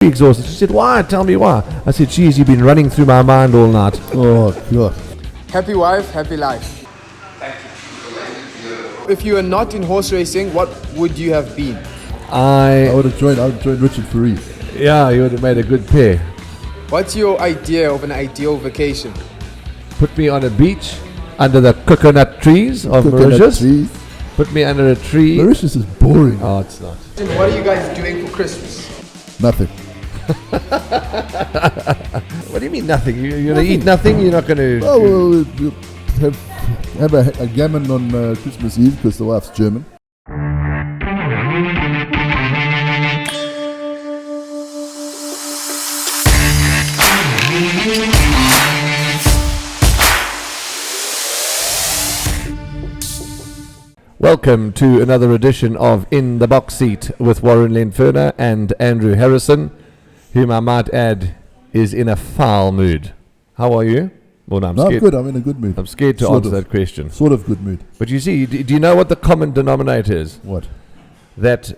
Exhausted. She said, why? Tell me why. I said, geez, you've been running through my mind all night. Oh, God. Happy wife, happy life. If you were not in horse racing, what would you have been? I would have joined Richard Fareed. Yeah, you would have made a good pair. What's your idea of an ideal vacation? Put me on a beach under the coconut trees of Mauritius. Trees. Put me under a tree. Mauritius is boring. Oh, it's not. And what are you guys doing for Christmas? Nothing. What do you mean nothing? You're going to eat nothing? You're not going to... Oh, well, we'll have a gammon on Christmas Eve because the wife's German. Welcome to another edition of In the Box Seat with Warren Lenferner and Andrew Harrison, whom I might add is in a foul mood. How are you? Well, no, I'm scared. I'm good. I'm in a good mood. I'm scared to answer that question. Sort of good mood. But you see, do you know what the common denominator is? What? That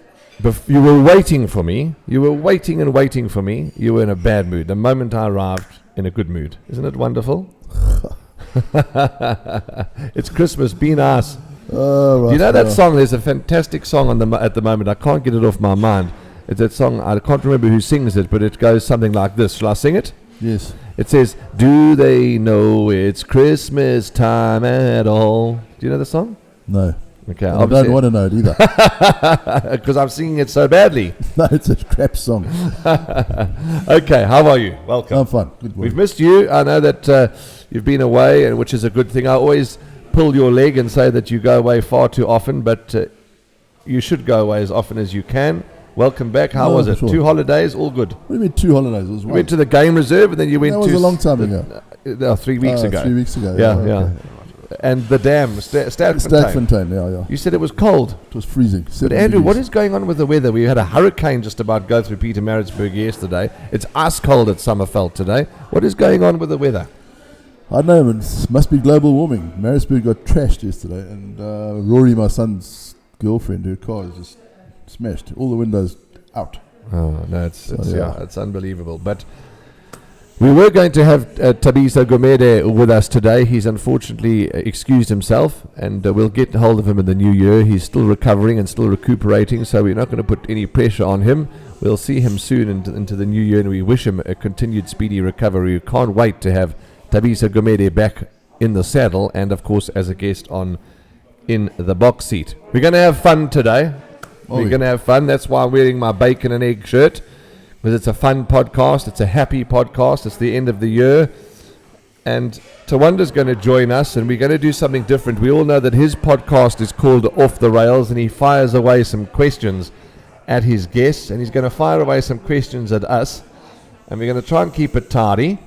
you were waiting for me. You were waiting and waiting for me. You were in a bad mood. The moment I arrived, in a good mood. Isn't it wonderful? It's Christmas. Be nice. Right, you know that song? There's a fantastic song at the moment. I can't get it off my mind. It's that song. I can't remember who sings it, but it goes something like this. Shall I sing it? Yes. It says, "Do they know it's Christmas time at all?" Do you know the song? No. Okay. I don't want to know it either. Because I'm singing it so badly. No, it's a crap song. Okay. How are you? Welcome. I'm fine. Good We've missed you. I know that you've been away, and which is a good thing. I always pull your leg and say that you go away far too often, but you should go away as often as you can. Welcome back. How was it? Sure. 2 holidays, all good. What do you mean 2 holidays? It was You went to the game reserve and then you went to... That was a long time ago. 3 weeks ago. 3 weeks ago. Yeah. Okay. And the dam, Stadfontein. Stadfontein, yeah. You said it was cold. It was freezing. But Andrew, what is going on with the weather? We had a hurricane just about go through Pietermaritzburg yesterday. It's ice cold at Summerveld today. What is going on with the weather? I don't know, it must be global warming. Maritzburg got trashed yesterday, and Rory, my son's girlfriend, her car is just smashed. All the windows out. Oh, no, it's unbelievable. But we were going to have Thabiso Gomede with us today. He's unfortunately excused himself, and we'll get hold of him in the new year. He's still recovering and still recuperating, so we're not going to put any pressure on him. We'll see him soon into the new year, and we wish him a continued speedy recovery. We can't wait to have Thabiso Gomede back in the saddle and, of course, as a guest on In the Box Seat. We're going to have fun today. We're going to have fun. That's why I'm wearing my bacon and egg shirt, because it's a fun podcast. It's a happy podcast. It's the end of the year. And Tawanda's going to join us, and we're going to do something different. We all know that his podcast is called Off the Rails, and he fires away some questions at his guests, and he's going to fire away some questions at us. And we're going to try and keep it tidy.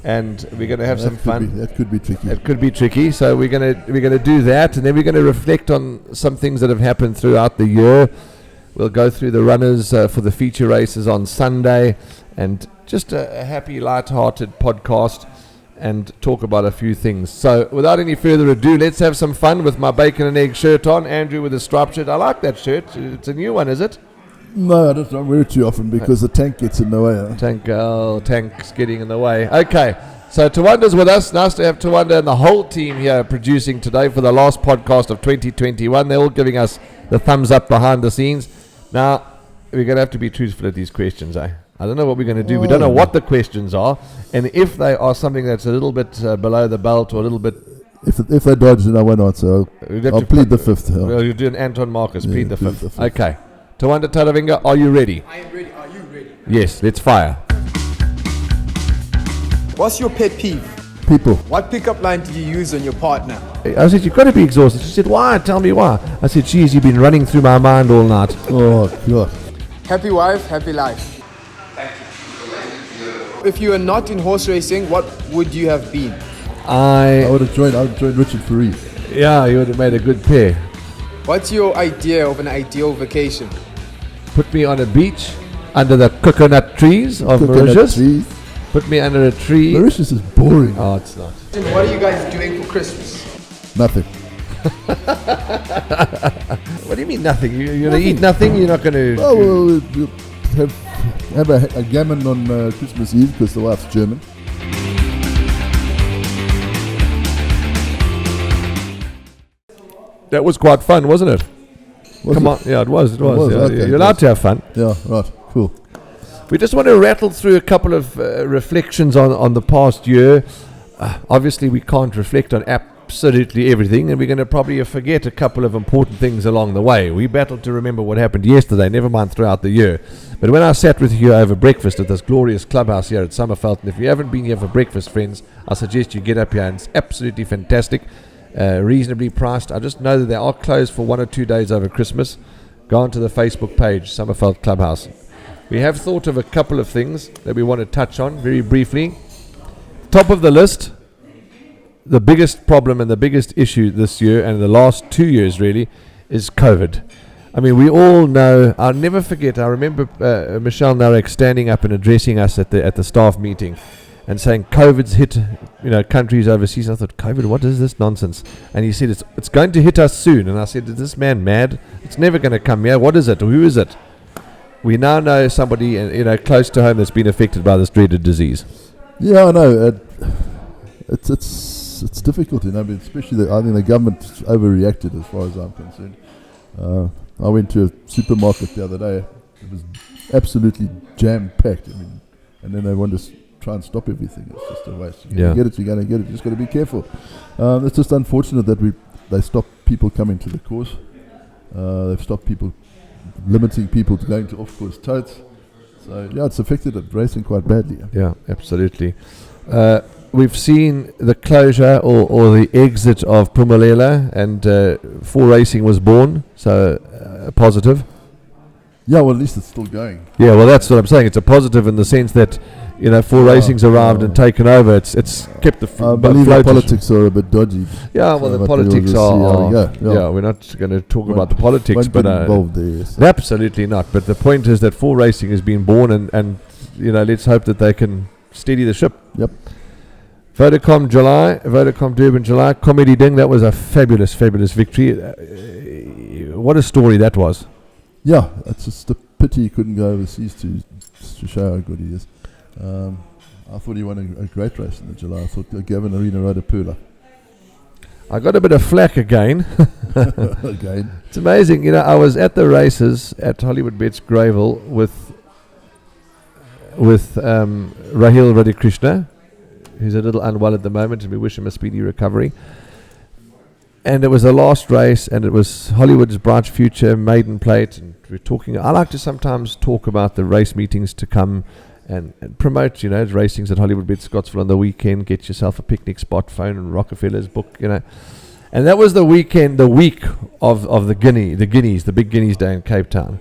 And we're going to have some fun. That could be tricky. It could be tricky. So we're going to do that, and then we're going to reflect on some things that have happened throughout the year. We'll go through the runners for the feature races on Sunday, and just a happy, light-hearted podcast, and talk about a few things. So without any further ado, let's have some fun with my bacon and egg shirt on. Andrew with a striped shirt. I like that shirt. It's a new one, is it? No, I don't wear it too often because the tank gets in the way. Tank's getting in the way. Okay, so Tawanda's with us. Nice to have Tawanda and the whole team here producing today for the last podcast of 2021. They're all giving us the thumbs up behind the scenes. Now, we're going to have to be truthful at these questions, I don't know what we're going to do. We don't know what the questions are, and if they are something that's a little bit below the belt or a little bit... If they dodge, then I won't answer. I'll plead the fifth. Well, you do an Anton Marcus, plead the fifth. The fifth. Okay. Tawanda Taravinga, are you ready? I am ready. Are you ready? Yes, let's fire. What's your pet peeve? People. What pickup line do you use on your partner? I said, you've got to be exhausted. She said, why? Tell me why. I said, geez, you've been running through my mind all night. Oh, God. Happy wife, happy life. If you were not in horse racing, what would you have been? I would have joined Richard Fareed. Yeah, you would have made a good pair. What's your idea of an ideal vacation? Put me on a beach under the coconut trees of Mauritius. Trees. Put me under a tree. Mauritius is boring. Oh, it's not. And what are you guys doing for Christmas? Nothing. What do you mean nothing? You're going to eat nothing? You're not going to... Oh, well, we'll have have a gammon on Christmas Eve because the wife's German. That was quite fun, wasn't it? Come on. Yeah, it was. Yeah. Okay, You're allowed to have fun. Yeah, right. Cool. We just want to rattle through a couple of reflections on the past year. Obviously, we can't reflect on absolutely everything, and we're going to probably forget a couple of important things along the way. We battled to remember what happened yesterday, never mind throughout the year. But when I sat with you over breakfast at this glorious clubhouse here at Summerveld, and if you haven't been here for breakfast, friends, I suggest you get up here, and it's absolutely fantastic. Reasonably priced. I just know that they are closed for 1 or 2 days over Christmas. Go onto the Facebook page, Summerveld Clubhouse. We have thought of a couple of things that we want to touch on very briefly. Top of the list, the biggest problem and the biggest issue this year and the last 2 years really is COVID. I mean, we all know, I'll never forget, I remember Michelle Narek standing up and addressing us at the staff meeting and saying COVID's hit, countries overseas. I thought, COVID, what is this nonsense? And he said, it's going to hit us soon. And I said, is this man mad? It's never going to come here. What is it? Who is it? We now know somebody, close to home that's been affected by this dreaded disease. Yeah, I know. It's difficult, but especially I think the government overreacted as far as I'm concerned. I went to a supermarket the other day. It was absolutely jam-packed. And then they want to try and stop everything. It's just a waste. You're going to get it. You just got to be careful. It's just unfortunate that they stop people coming to the course. They've stopped limiting people to going to off-course totes. So it's affected racing quite badly. Yeah, absolutely. We've seen the closure or the exit of Pumalela, and 4 Racing was born, so positive. Yeah, well, at least it's still going. Yeah, well, that's what I'm saying. It's a positive in the sense that 4 Racing's arrived and taken over. It's kept the I believe the politics are a bit dodgy. Yeah, well, the politics are. Yeah, we're not going to talk about the politics, but involved there. So. Absolutely not. But the point is that 4 Racing has been born, and let's hope that they can steady the ship. Yep. Vodacom Durban July, Comedy Ding. That was a fabulous victory. What a story that was. Yeah, it's just a pity he couldn't go overseas to show how good he is. I thought he won a great race in the July. I thought Gavin Arena rode a pooler. I got a bit of flack again. Again. It's amazing. I was at the races at Hollywood Bets Greyville with Rahil Radhakrishna, who's a little unwell at the moment, and we wish him a speedy recovery. And it was the last race, and it was Hollywood's Bright Future Maiden Plate, and we're talking. I like to sometimes talk about the race meetings to come and promote, racings at Hollywood Bet Scottsville on the weekend. Get yourself a picnic spot, phone and Rockefeller's book, And that was the week of the Guineas, the big Guineas Day in Cape Town.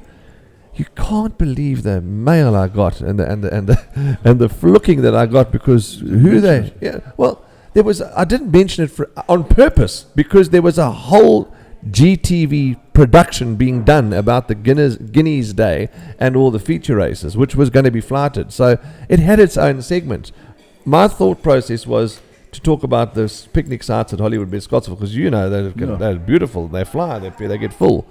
You can't believe the mail I got and the flooking that I got because I didn't mention it on purpose because there was a whole GTV production being done about the Guineas Day and all the feature races, which was going to be flighted. So it had its own segment. My thought process was to talk about the picnic sites at Hollywood Bet Scottsville because they're beautiful. They fly. They get full.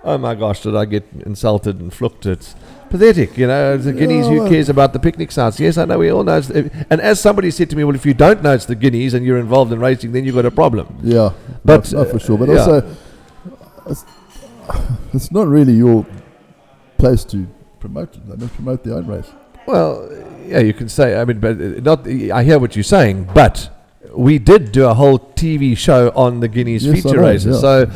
Oh my gosh, did I get insulted and flooked? It's pathetic, the Guineas, who cares about the picnic sites? Yes, I know, we all know. And as somebody said to me, well, if you don't know it's the Guineas and you're involved in racing, then you've got a problem. Yeah, but not for sure. But also, it's not really your place to promote it. They must promote their own race. Well, yeah, you can say, I hear what you're saying, but we did do a whole TV show on the Guineas feature races. Yeah. So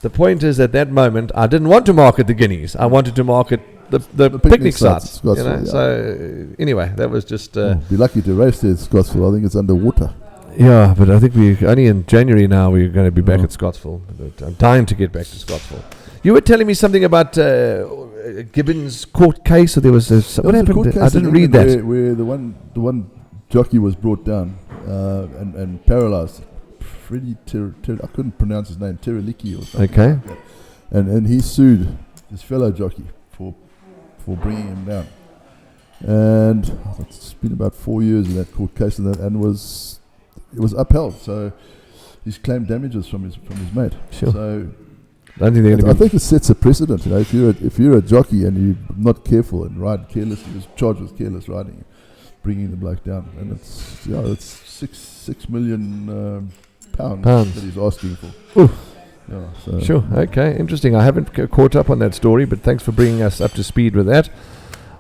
the point is, at that moment, I didn't want to market the Guineas. I wanted to market the picnic sites. So anyway, that was just. Be lucky to race there at Scottsville. I think it's underwater. Yeah, but I think we only in January now we're going to be back at Scottsville. But I'm dying to get back to Scottsville. You were telling me something about Gibbons court case, or there was what happened? I didn't read that. Where the one jockey was brought down and paralysed. Freddie I couldn't pronounce his name, Tereliki or something. Okay. Like that. And he sued his fellow jockey for bringing him down. And it's been about 4 years in that court case, and it was upheld. So he's claimed damages from his mate. Sure. So I don't think they're going I to be. think it sets a precedent. If you're a jockey and you're not careful and ride carelessly, you're charged with careless riding, bringing the bloke down, and it's 6 million pounds that he's asking for. Ooh. Yeah, so Sure. Okay. Interesting. I haven't caught up on that story, but thanks for bringing us up to speed with that.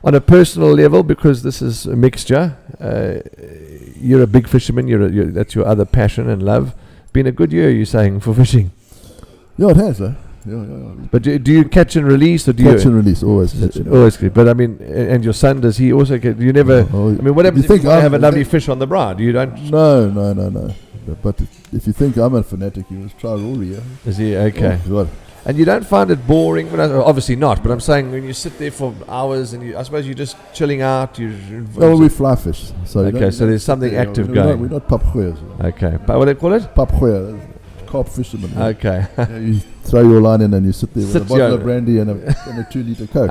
On a personal level, because this is a mixture, you're a big fisherman. That's your other passion and love. Been a good year, you're saying, for fishing. Yeah, it has. Yeah. But do you catch and release, or do Catch you and release always? always? But I mean, and your son, does he also? You never. Oh, I mean, what happens you if you think have a lovely fish on the bride? You don't. No. But if you think I'm a fanatic, you must try Rory. Yeah? Is he okay? Oh, God. And you don't find it boring? Obviously not. But I'm saying when you sit there for hours and I suppose you're just chilling out. Well, we fly fish. So okay, so there's something active going. We're not papgoeiers. Okay, but what do they call it? Papgoeier, carp fishermen. Yeah. Okay. Yeah, you throw your line in and you sit there with a bottle of brandy and a 2-litre Coke.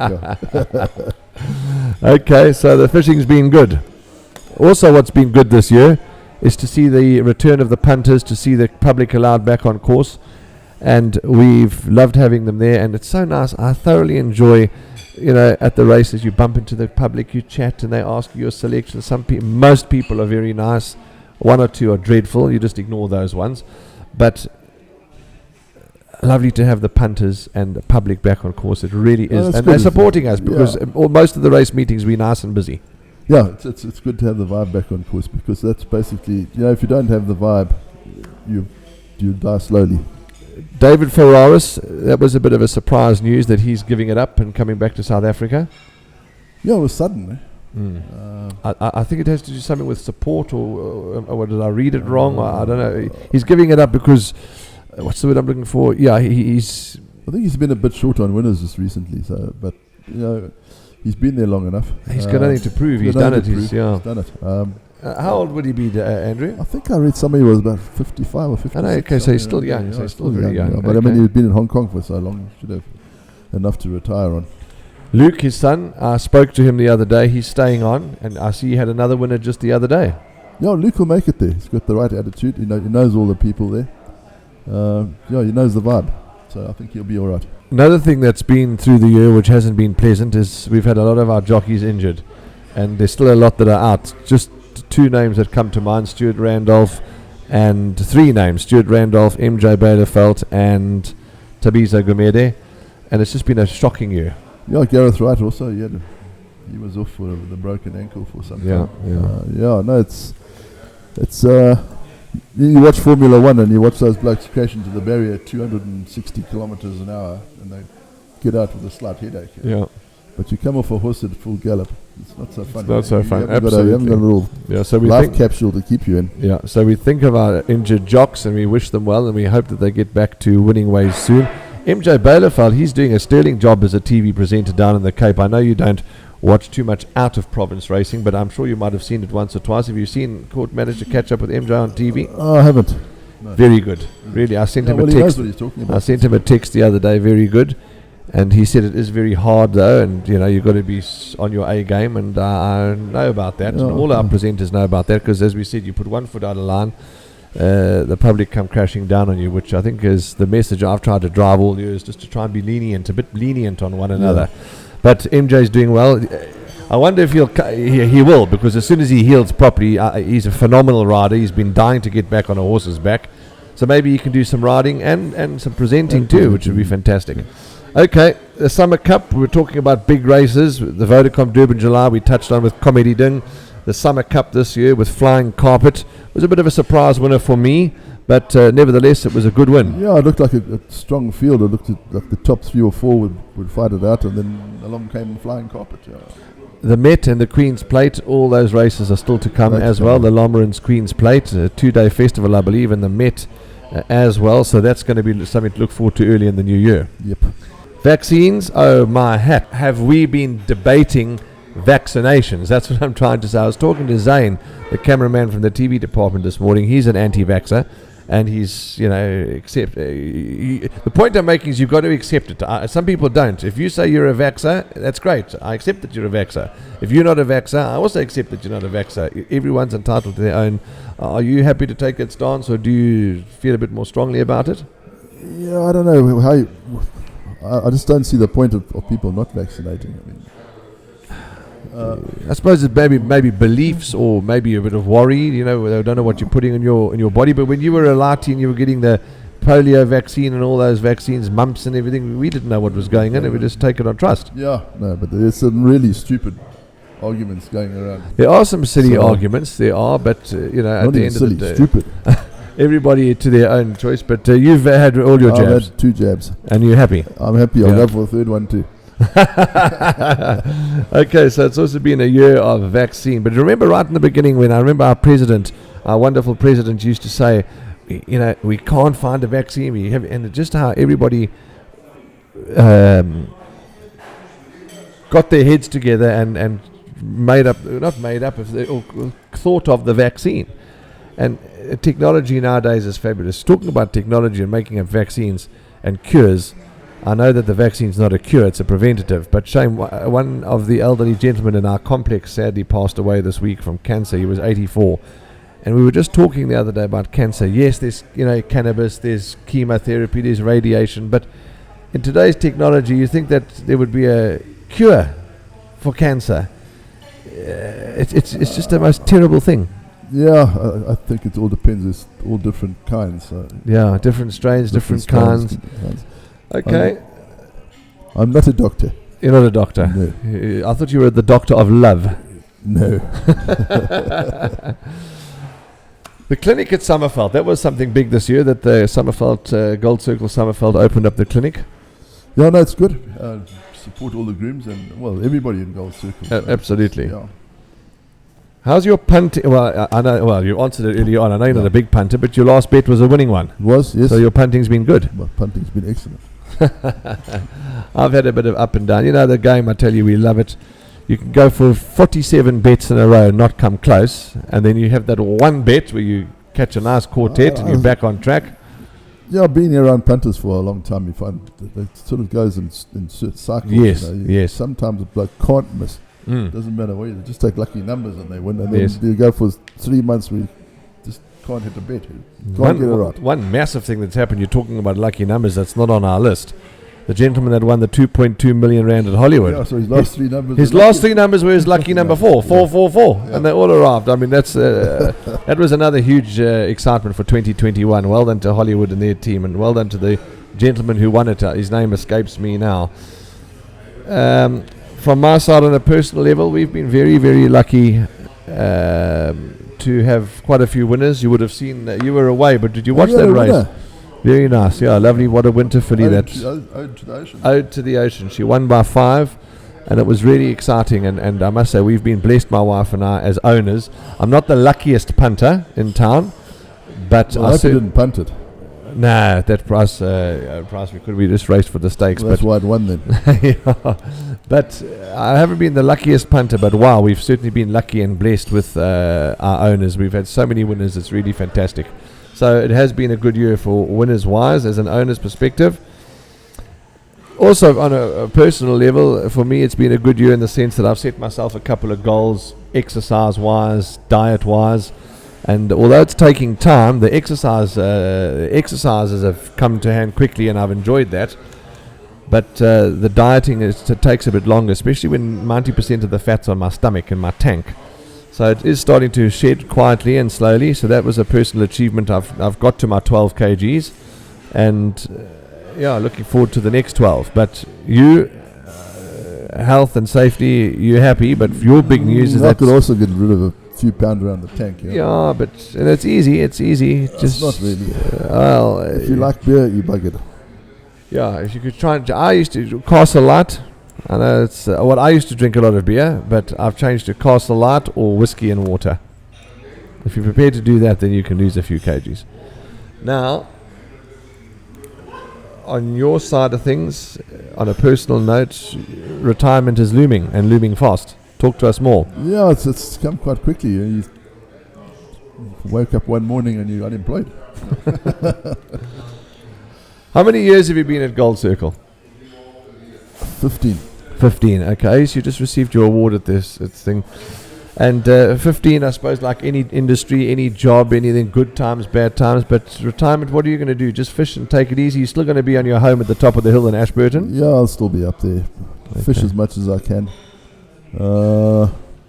Yeah. Okay, so the fishing's been good. Also, what's been good this year is to see the return of the punters, to see the public allowed back on course. And we've loved having them there, and it's so nice. I thoroughly enjoy, at the races, you bump into the public, you chat, and they ask you your selection. Most people are very nice. One or two are dreadful. You just ignore those ones. But lovely to have the punters and the public back on course. It really is, and they're supporting us because most of the race meetings be nice and busy. Yeah, it's good to have the vibe back on course, because that's basically, if you don't have the vibe, you die slowly. David Ferraris, that was a bit of a surprise news that he's giving it up and coming back to South Africa. Yeah, it was sudden. I think it has to do something with support, or did I read it wrong? I don't know. He's giving it up because, what's the word I'm looking for? Yeah, he's... I think he's been a bit short on winners just recently, but he's been there long enough. He's got nothing to prove. He's done it. He's done it. How old would he be, Andrew? I think I read somewhere he was about 55 or 56. Okay, so he's still young. So he's still very young. But I mean, he's been in Hong Kong for so long, he should have enough to retire on. Luke, his son, I spoke to him the other day. He's staying on, and I see he had another winner just the other day. Yeah, Luke will make it there. He's got the right attitude. He knows all the people there. He knows the vibe. So I think he'll be all right. Another thing that's been through the year, which hasn't been pleasant, is we've had a lot of our jockeys injured, and there's still a lot that are out. Just two names that come to mind: Stuart Randolph, and three names: Stuart Randolph, MJ Bielefeld, and Thabiso Gumede. And it's just been a shocking year. Yeah, Gareth Wright also. He was off for the broken ankle for some time. No, it's you watch Formula 1 and you watch those blokes crash into the barrier at 260 kilometers an hour, and they get out with a slight headache. Yeah. But you come off a horse at full gallop, it's not so fun. It's not so fun. Absolutely. You haven't got a little life capsule to keep you in. Yeah, so we think of our injured jocks and we wish them well, and we hope that they get back to winning ways soon. MJ Bielefeld, he's doing a sterling job as a TV presenter down in the Cape. I know you don't watch too much out of province racing, but I'm sure you might have seen it once or twice. Have you managed to catch up with MJ on TV? Oh, I haven't. No. Very good. Really, I sent him a text. He knows what he's talking about. I sent him a text the other day, very good. And he said it is very hard though, and you've got to be on your A game, and I know about that. And all our presenters know about that, because as we said, you put 1 foot out of line, the public come crashing down on you, which I think is the message I've tried to drive all years, just to try and be a bit lenient on one another. But MJ's doing well. I wonder if he will, because as soon as he heals properly, he's a phenomenal rider. He's been dying to get back on a horse's back, so maybe he can do some riding and some presenting too, which would be fantastic. Okay, the Summer Cup, we were talking about big races. The Vodacom Durban July we touched on with Comedy Ding. The Summer Cup this year with Flying Carpet was a bit of a surprise winner for me, but nevertheless it was a good win. Yeah, it looked like a strong field. It looked like the top 3 or 4 would fight it out, and then along came Flying Carpet. Yeah. The Met and the Queen's Plate, all those races are still to come as well. The Lomerans Queen's Plate, a 2-day festival I believe, and the Met as well, so that's going to be something to look forward to early in the new year. Yep. Vaccines, oh my hat. Have we been debating vaccinations? That's what I'm trying to say. I was talking to Zane, the cameraman from the TV department this morning. He's an anti-vaxxer, and he's, the point I'm making is you've got to accept it. Some people don't. If you say you're a vaxxer, that's great. I accept that you're a vaxxer. If you're not a vaxxer, I also accept that you're not a vaxxer. Everyone's entitled to their own. Are you happy to take that stance, or do you feel a bit more strongly about it? Yeah, I don't know how. I just don't see the point of people not vaccinating. I mean, I suppose it's maybe beliefs or maybe a bit of worry. You know, they don't know what you're putting in your body. But when you were a latte and you were getting the polio vaccine and all those vaccines, mumps and everything, we didn't know what was going on. We just take it on trust. Yeah, no, but there's some really stupid arguments going around. There are some silly arguments. There are, but you know, at Not the even end silly, of the day, stupid. everybody to their own choice. But you've had all your I've jabs, had 2 jabs. and you're happy. I'm happy. I'll go for a third one too. Okay, so it's also been a year of vaccine. But remember right in the beginning when I remember our wonderful president used to say, you know, we can't find a vaccine. And just how everybody got their heads together and thought of the vaccine. And technology nowadays is fabulous. Talking about technology and making up vaccines and cures, I know that the vaccine's not a cure, it's a preventative. But shame, one of the elderly gentlemen in our complex sadly passed away this week from cancer. He was 84. And we were just talking the other day about cancer. Yes, there's cannabis, there's chemotherapy, there's radiation. But in today's technology, you think that there would be a cure for cancer. It's just the most terrible thing. Yeah, I think it all depends. It's all different kinds. Yeah, different strains, different kinds. Okay. I'm not a doctor. You're not a doctor? No. I thought you were the doctor of love. No. The clinic at Summerfeld, that was something big this year, that the Summerfeld, Gold Circle Summerfeld opened up the clinic. Yeah, no, it's good. Support all the grooms and, well, everybody in Gold Circle. Absolutely. Yeah. How's your punting? Well, I know. Well, you answered it earlier on. I know you're not a big punter, but your last bet was a winning one. It was, yes. So your punting's been good. My punting's been excellent. I've had a bit of up and down. You know the game, I tell you, we love it. You can go for 47 bets in a row and not come close, and then you have that one bet where you catch a nice quartet and you're back on track. Yeah, I've been around punters for a long time. You find it sort of goes in cycles. Yes, you know. yes. Sometimes a bloke can't miss. Doesn't matter what you just take lucky numbers and they win. And then you go for 3 months where you just can't hit a bet. Can't get it right. One massive thing that's happened, you're talking about lucky numbers, that's not on our list. The gentleman that won the 2.2 million rand at Hollywood. Yeah, so his last 3 numbers. His last 3 numbers were his lucky number 444, Yeah. and they all arrived. I mean, that's that was another huge excitement for 2021. Well done to Hollywood and their team, and well done to the gentleman who won it. His name escapes me now. From my side, on a personal level, we've been very, very lucky to have quite a few winners. You would have seen that you were away, but did you watch that race? Winner. Very nice, yeah, lovely. What a winter filly Ode that's to the ocean. Ode to the Ocean. She won by 5, and it was really exciting. And I must say, we've been blessed, my wife and I, as owners. I'm not the luckiest punter in town, but Well, I hope you didn't punt it. Nah, that price we just raced for the stakes. Well, that's why it won then. Yeah. But I haven't been the luckiest punter, but wow, we've certainly been lucky and blessed with our owners. We've had so many winners, it's really fantastic. So it has been a good year for winners-wise, as an owner's perspective. Also, on a personal level, for me, it's been a good year in the sense that I've set myself a couple of goals, exercise-wise, diet-wise. And although it's taking time, the exercises have come to hand quickly, and I've enjoyed that. But the dieting takes a bit longer, especially when 90% of the fat's on my stomach and my tank. So it is starting to shed quietly and slowly. So that was a personal achievement. I've got to my 12 kgs, and looking forward to the next 12. But you, health and safety, you're happy. But your big news is I that could also get rid of a few pound around the tank. Yeah, but and it's easy. It's easy. It's not really. If you like beer, you bug it. Yeah, if you could try and... I used to Castle Light. I know it's... I used to drink a lot of beer, but I've changed to Castle Light or whiskey and water. If you're prepared to do that, then you can lose a few kgs. Now, on your side of things, on a personal note, retirement is looming, and looming fast. Talk to us more. Yeah, it's come quite quickly. You woke up one morning and you're unemployed. How many years have you been at Gold Circle? 15. 15, okay. So you just received your award at this thing. And 15, I suppose, like any industry, any job, anything, good times, bad times. But retirement, what are you going to do? Just fish and take it easy? You're still going to be on your home at the top of the hill in Ashburton? Yeah, I'll still be up there. Fish as much as I can.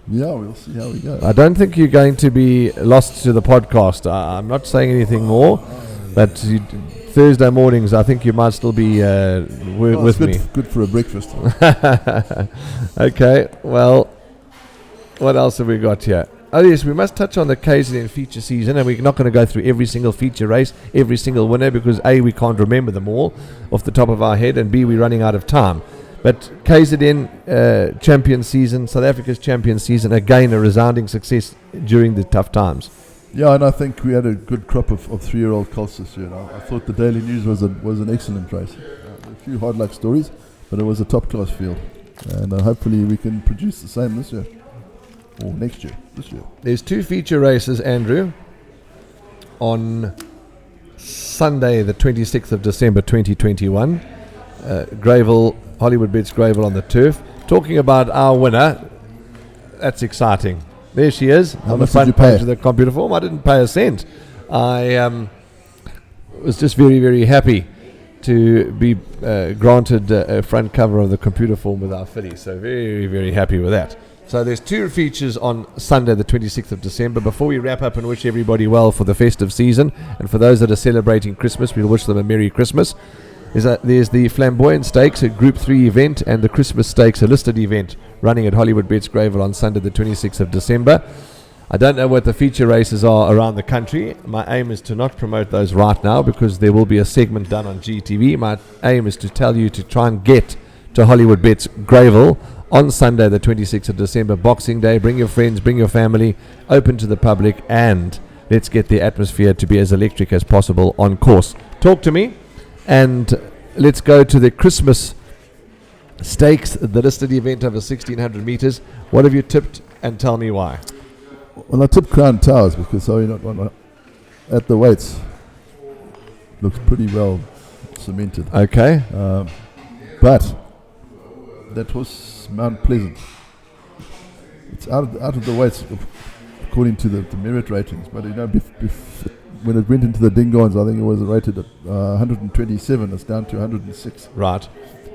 Yeah, we'll see how we go. I don't think you're going to be lost to the podcast. I'm not saying anything more, but Thursday mornings, I think you might still be with me. Good for a breakfast. Okay, well, what else have we got here? Oh yes, we must touch on the KZN feature season, and we're not going to go through every single feature race, every single winner, because A, we can't remember them all off the top of our head, and B, we're running out of time. But KZN champion season, South Africa's champion season, again a resounding success during the tough times. Yeah, and I think we had a good crop of 3-year-old colts this year. I thought the Daily News was an excellent race. A few hard luck stories, but it was a top-class field. And hopefully we can produce the same this year. Or next year, this year. There's 2 feature races, Andrew, on Sunday, the 26th of December 2021. Greyville, Hollywood Bets Greyville on the turf. Talking about our winner, that's exciting. There she is on the front page of the computer form. I didn't pay a cent. I was just very, very happy to be granted a front cover of the computer form with our filly. So very, very happy with that. So there's 2 features on Sunday, the 26th of December. Before we wrap up and wish everybody well for the festive season, and for those that are celebrating Christmas, we'll wish them a Merry Christmas. There's the Flamboyant Stakes, a Group 3 event, and the Christmas Stakes, a listed event, running at Hollywood Bets Greyville on Sunday, the 26th of December. I don't know what the feature races are around the country. My aim is to not promote those right now, because there will be a segment done on GTV. My aim is to tell you to try and get to Hollywood Bets Greyville on Sunday, the 26th of December, Boxing Day. Bring your friends, bring your family, open to the public, and let's get the atmosphere to be as electric as possible on course. Talk to me, and let's go to the Christmas Stakes, the listed event over 1,600 meters. What have you tipped, and tell me why? Well, I tipped Crown Towers because at the weights looks pretty well cemented. Okay. But that was Mount Pleasant. It's out of the weights according to the merit ratings. But when it went into the Dingons, I think it was rated at 127. It's down to 106. Right.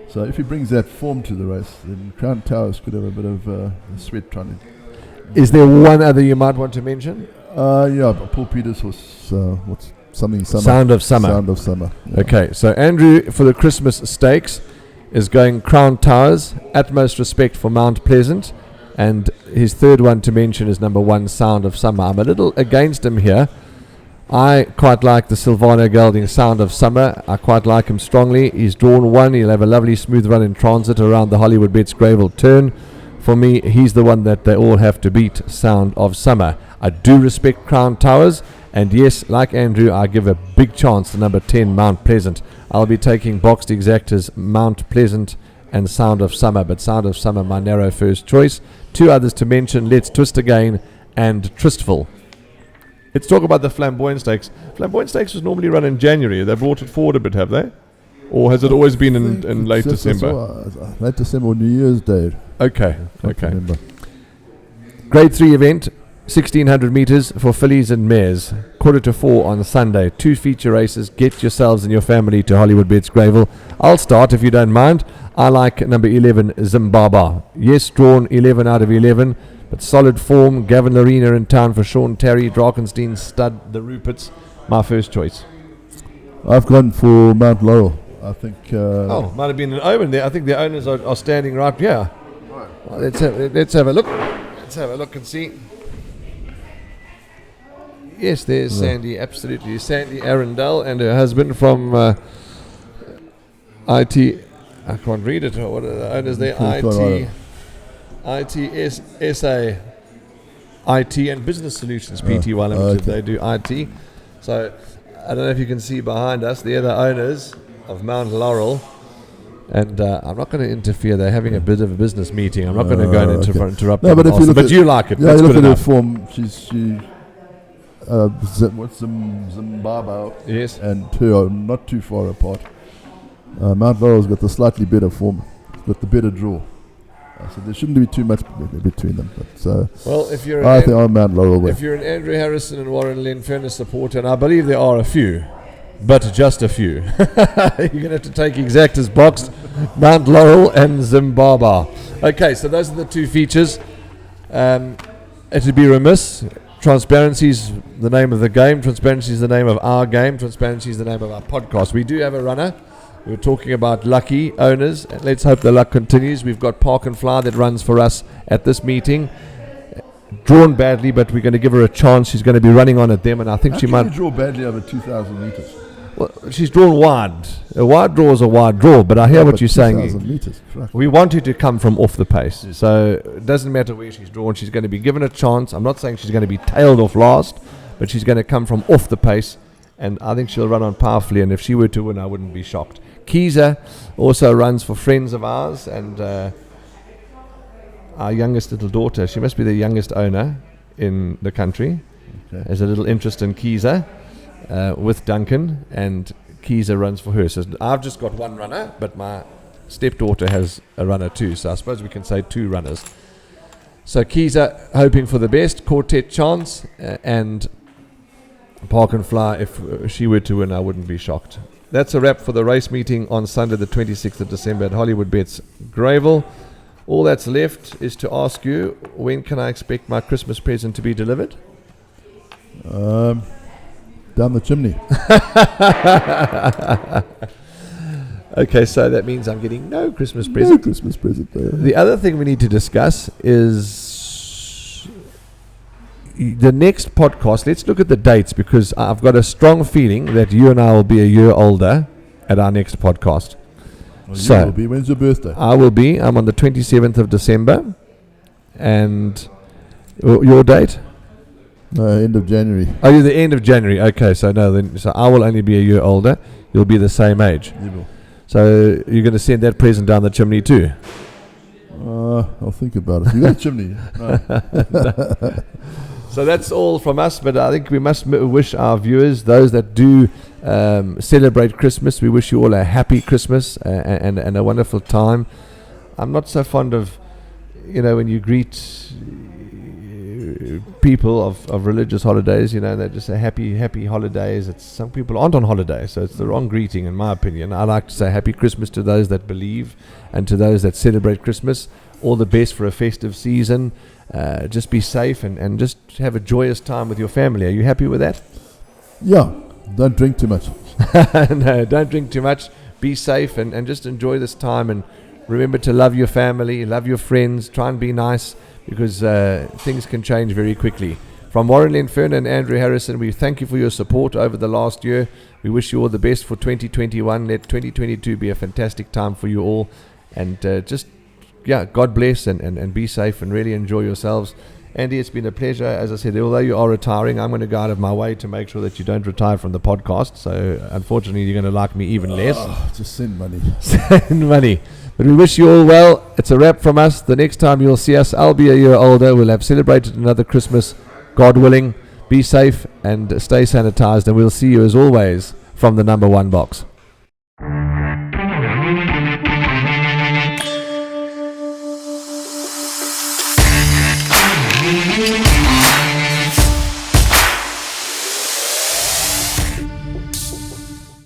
So if he brings that form to the race, then Crown Towers could have a bit of a sweat trying to. Is there one other you might want to mention? Yeah, Paul Peters was what's something summer. Sound of Summer. Sound of Summer. Yeah. Okay, so Andrew for the Christmas Stakes is going Crown Towers, utmost respect for Mount Pleasant, and his third one to mention is number 1, Sound of Summer. I'm a little against him here. I quite like the Silvano Gelding Sound of Summer. I quite like him strongly. He's drawn 1. He'll have a lovely smooth run in transit around the Hollywood Bets Greyville turn. For me, he's the one that they all have to beat, Sound of Summer. I do respect Crown Towers, and yes, like Andrew, I give a big chance to number 10, Mount Pleasant. I'll be taking boxed exactors, Mount Pleasant and Sound of Summer, but Sound of Summer, my narrow first choice. 2 others to mention, Let's Twist Again and Tristful. Let's talk about the Flamboyant Stakes. Flamboyant Stakes was normally run in January. They brought it forward a bit, have they? Or has it always been in late December? Late December or New Year's Day. Okay. Grade 3 event, 1,600 meters for fillies and mares. 3:45 on Sunday. 2 feature races. Get yourselves and your family to Hollywood Bets Greyville. I'll start if you don't mind. I like number 11, Zimbabwe. Yes, drawn 11 out of 11, but solid form. Gavin Larena in town for Sean Terry. Drakenstein stud, the Ruperts. My first choice. I've gone for Mount Laurel. I think. Might have been an omen there. I think the owners are standing right here. Let's have a look. Let's have a look and see. Yes, there's Sandy, absolutely. Sandy Arundel and her husband from IT. I can't read it. What are the owners there? ITSA, IT and Business Solutions, Pty Limited. They do IT. So I don't know if you can see behind us. They're the owners of Mount Laurel. And I'm not going to interfere. They're having a bit of a business meeting. I'm not going to go and interrupt them. But you like it. Yeah, that's you look good at her enough. form. What's Zimbabwe? Yes. And her are not too far apart. Mount Laurel's got the slightly better form, got the better draw. So there shouldn't be too much between them. But Well, if you're I think I'm Mount Laurel way. if you're an Andrew Harrison and Warren Lenfurner supporter, and I believe there are a few, but just a few, you're going to have to take exact as boxed, Mount Laurel and Zimbabwe. Okay, so those are the two features. It would be remiss. Transparency is the name of the game. Transparency is the name of our game. Transparency is the name of our podcast. We do have a runner. We're talking about lucky owners, and let's hope the luck continues. We've got Park and Fly that runs for us at this meeting. Drawn badly, but we're going to give her a chance. She's going to be running on at them, and I think she might. You draw badly over 2,000 meters. Well, she's drawn wide. A wide draw is a wide draw, but I hear what you're saying. 2,000 meters. We want her to come from off the pace, so it doesn't matter where she's drawn. She's going to be given a chance. I'm not saying she's going to be tailed off last, but she's going to come from off the pace, and I think she'll run on powerfully. And if she were to win, I wouldn't be shocked. Kiza also runs for friends of ours, and our youngest little daughter, she must be the youngest owner in the country. Okay. There's a little interest in Kiza with Duncan, and Kiza runs for her. So I've just got one runner, but my stepdaughter has a runner too, so I suppose we can say two runners. So Kiza hoping for the best, quartet chance, and Park and Fly, if she were to win, I wouldn't be shocked. That's a wrap for the race meeting on Sunday the 26th of December at Hollywood Bets Gravel. All that's left is to ask you, when can I expect my Christmas present to be delivered? Down the chimney. Okay, so that means I'm getting no Christmas No present. Christmas present there. The other thing we need to discuss is the next podcast. Let's look at the dates, because I've got a strong feeling that you and I will be a year older at our next podcast. Well, So- you will be. When's your birthday? I will be. I'm on the 27th of December. And your date? End of January. Oh, you're the end of January. Okay, so no, then so I will only be a year older. You'll be the same age. You will. So you're going to send that present down the chimney too. I'll think about it. You got a chimney? No. So that's all from us, but I think we must wish our viewers, those that do celebrate Christmas, we wish you all a happy Christmas and a wonderful time. I'm not so fond of, when you greet people of religious holidays, they just say happy holidays. Some people aren't on holiday, so it's the wrong greeting in my opinion. I like to say happy Christmas to those that believe and to those that celebrate Christmas. All the best for a festive season. Just be safe and just have a joyous time with your family. Are you happy with that? Yeah. Don't drink too much. No, don't drink too much. Be safe and just enjoy this time, and remember to love your family, love your friends, try and be nice, because things can change very quickly. From Warren Lenfurner and Andrew Harrison, we thank you for your support over the last year. We wish you all the best for 2021. Let 2022 be a fantastic time for you all, and God bless and be safe and really enjoy yourselves. Andy, it's been a pleasure. As I said, although you are retiring, I'm going to go out of my way to make sure that you don't retire from the podcast. So unfortunately, you're going to like me even less. Just send money. Send money. But we wish you all well. It's a wrap from us. The next time you'll see us, I'll be a year older. We'll have celebrated another Christmas, God willing. Be safe and stay sanitized, and we'll see you as always from the number one box. Thank you.